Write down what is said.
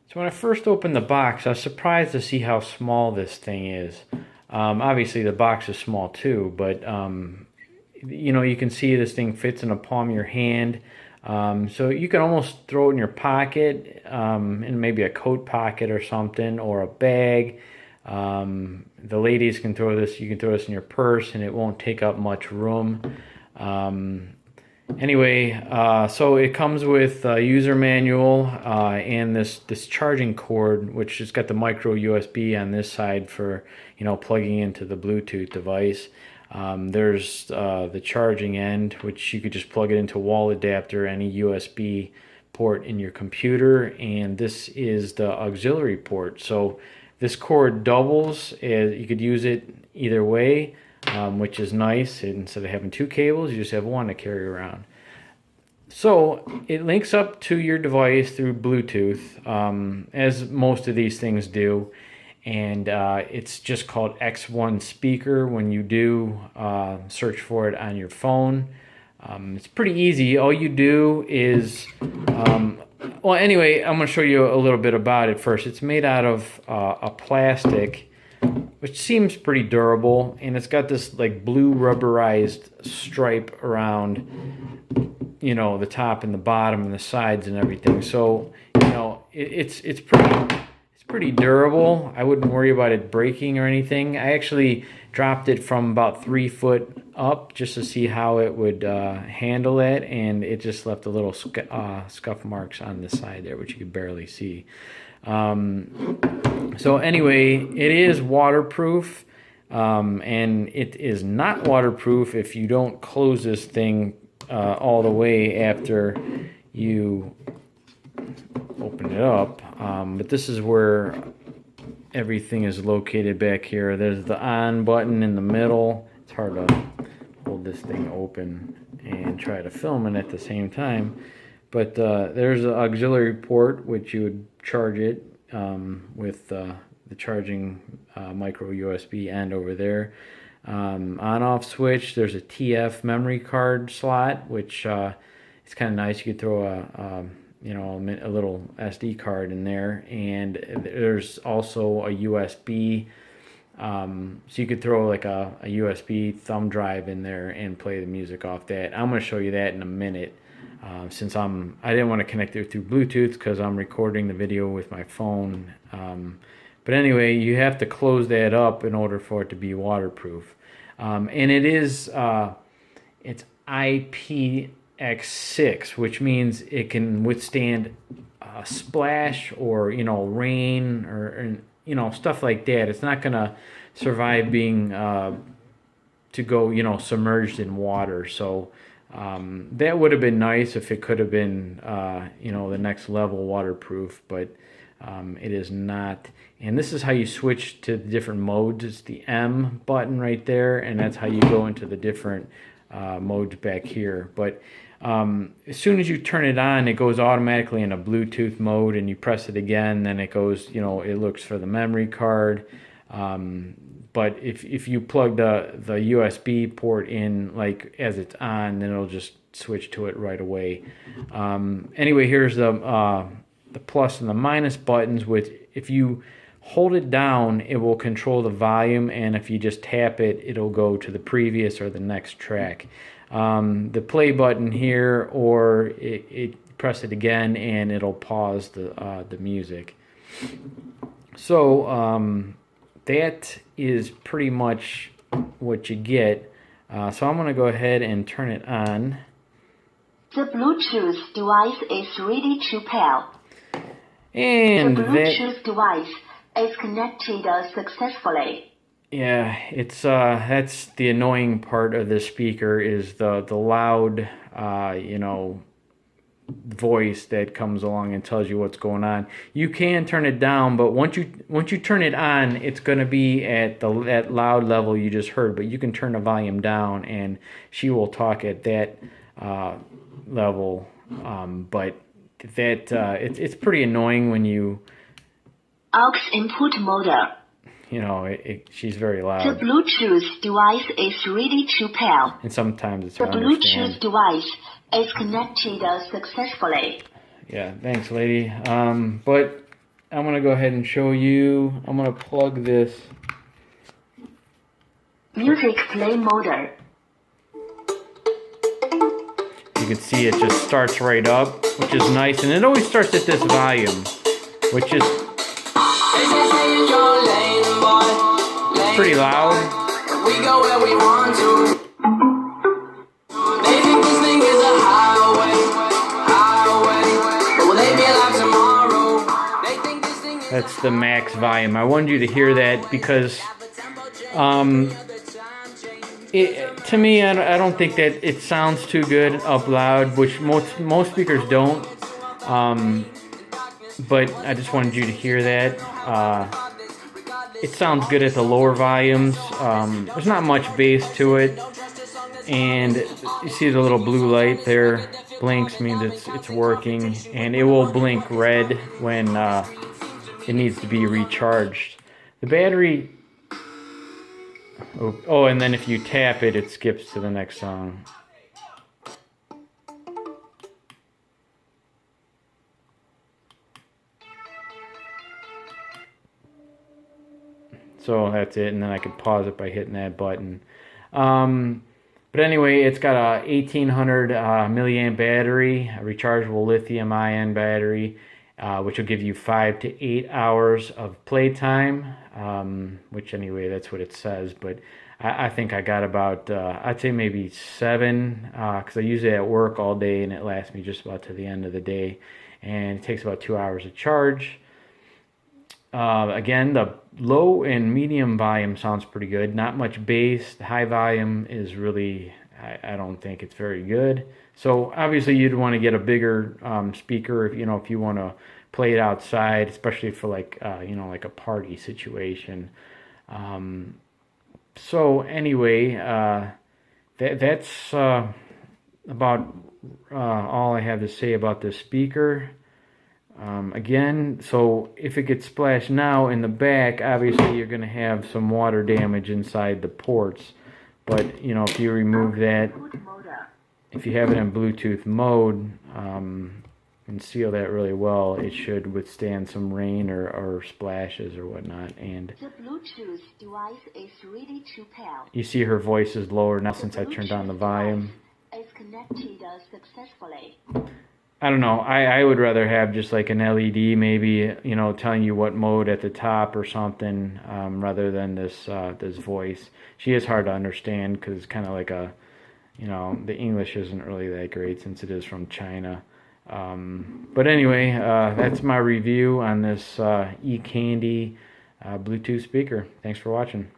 So when I first opened the box, I was surprised to see how small this thing is. Obviously, the box is small too, but you know, you can see this thing fits in the palm of your hand. So you can almost throw it in your pocket, in maybe a coat pocket or something, or a bag. The ladies can throw this, you can throw this in your purse and it won't take up much room. Anyway, so it comes with a user manual and this charging cord, which has got the micro USB on this side for, you know, plugging into the Bluetooth device. There's the charging end, which you could just plug it into a wall adapter, any USB port in your computer, and this is the auxiliary port. So this cord doubles, you could use it either way. Which is nice. Instead of having two cables, you just have one to carry around. So it links up to your device through Bluetooth, as most of these things do, and it's just called X1 speaker when you do search for it on your phone. It's pretty easy. All you do is, well, anyway, I'm going to show you a little bit about it first. It's made out of a plastic, which seems pretty durable, and it's got this like blue rubberized stripe around, you know, the top and the bottom and the sides and everything. So, you know, it's pretty durable. I wouldn't worry about it breaking or anything. I actually dropped it from about 3 foot up just to see how it would handle it, and it just left a little scuff marks on the side there, which you could barely see. So anyway, it is waterproof, and it is not waterproof if you don't close this thing all the way after you open it up. But this is where everything is located back here. There's the on button in the middle. It's hard to hold this thing open and try to film it at the same time. But there's the auxiliary port, which you would charge it with the charging micro USB end over there. On-off switch, there's a TF memory card slot, which it's kind of nice. You could throw you know, a little SD card in there, and there's also a USB. So you could throw like a USB thumb drive in there and play the music off that. I'm going to show you that in a minute. Since I didn't want to connect it through Bluetooth because I'm recording the video with my phone. But anyway, you have to close that up in order for it to be waterproof. And it is, it's IPX6, which means it can withstand a splash or, you know, rain or, you know, stuff like that. It's not going to survive being, to go, you know, submerged in water. So, that would have been nice if it could have been, you know, the next level waterproof, but it is not. And this is how you switch to the different modes. It's the M button right there, and that's how you go into the different modes back here. But as soon as you turn it on, it goes automatically in a Bluetooth mode, and you press it again, then it goes, you know, it looks for the memory card. But if you plug the USB port in like as it's on, then it'll just switch to it right away. Anyway, here's the plus and the minus buttons. With if you hold it down, it will control the volume, and if you just tap it, it'll go to the previous or the next track. The play button here, or it press it again, and it'll pause the music. So that is pretty much what you get. So I'm going to go ahead and turn it on. The Bluetooth device is ready to pair. And the Bluetooth device is connected successfully. Yeah, it's that's the annoying part of this speaker, is the loud you know, voice that comes along and tells you what's going on. You can turn it down, but once you turn it on, it's going to be at that loud level you just heard. But you can turn the volume down, and she will talk at that level. But that it's pretty annoying when you. Aux input model. You know, she's very loud. The Bluetooth device is ready to pair. And sometimes it's the hard to understand. Bluetooth device is connected successfully. Yeah, thanks, lady. But I'm going to go ahead and show you. I'm going to plug this. Music play mode. You can see it just starts right up, which is nice. And it always starts at this volume, which is pretty loud. We go where we want to. They think this thing is a highway. But will they be alive tomorrow? They think this thing is That's the max volume. I wanted you to hear that because to me, I don't think that it sounds too good up loud, which most speakers don't. But I just wanted you to hear that. It sounds good at the lower volumes. There's not much bass to it, and you see the little blue light there blinks means it's working, and it will blink red when it needs to be recharged. The battery. Oh, and then if you tap it, it skips to the next song. So that's it, and then I can pause it by hitting that button. But anyway, it's got a 1800 milliamp battery, a rechargeable lithium-ion battery, which will give you 5 to 8 hours of playtime, which anyway, that's what it says. But I think I got about, I'd say maybe 7, because I use it at work all day, and it lasts me just about to the end of the day. And it takes about 2 hours to charge. Again, the low and medium volume sounds pretty good. Not much bass. The high volume is really, I don't think it's very good. So obviously you'd want to get a bigger speaker if you want to play it outside, especially for like like a party situation. So anyway, that's about all I have to say about this speaker. Again, so if it gets splashed now in the back, obviously you're going to have some water damage inside the ports. But, if you remove that, if you have it in Bluetooth mode, and seal that really well, it should withstand some rain or splashes or whatnot. And the Bluetooth device is ready to pair. You see her voice is lower now since I turned down the volume. Is connected successfully. I don't know. I would rather have just like an LED, maybe, telling you what mode at the top or something, rather than this voice. She is hard to understand because it's kind of like the English isn't really that great since it is from China. But anyway, that's my review on this eCandy Bluetooth speaker. Thanks for watching.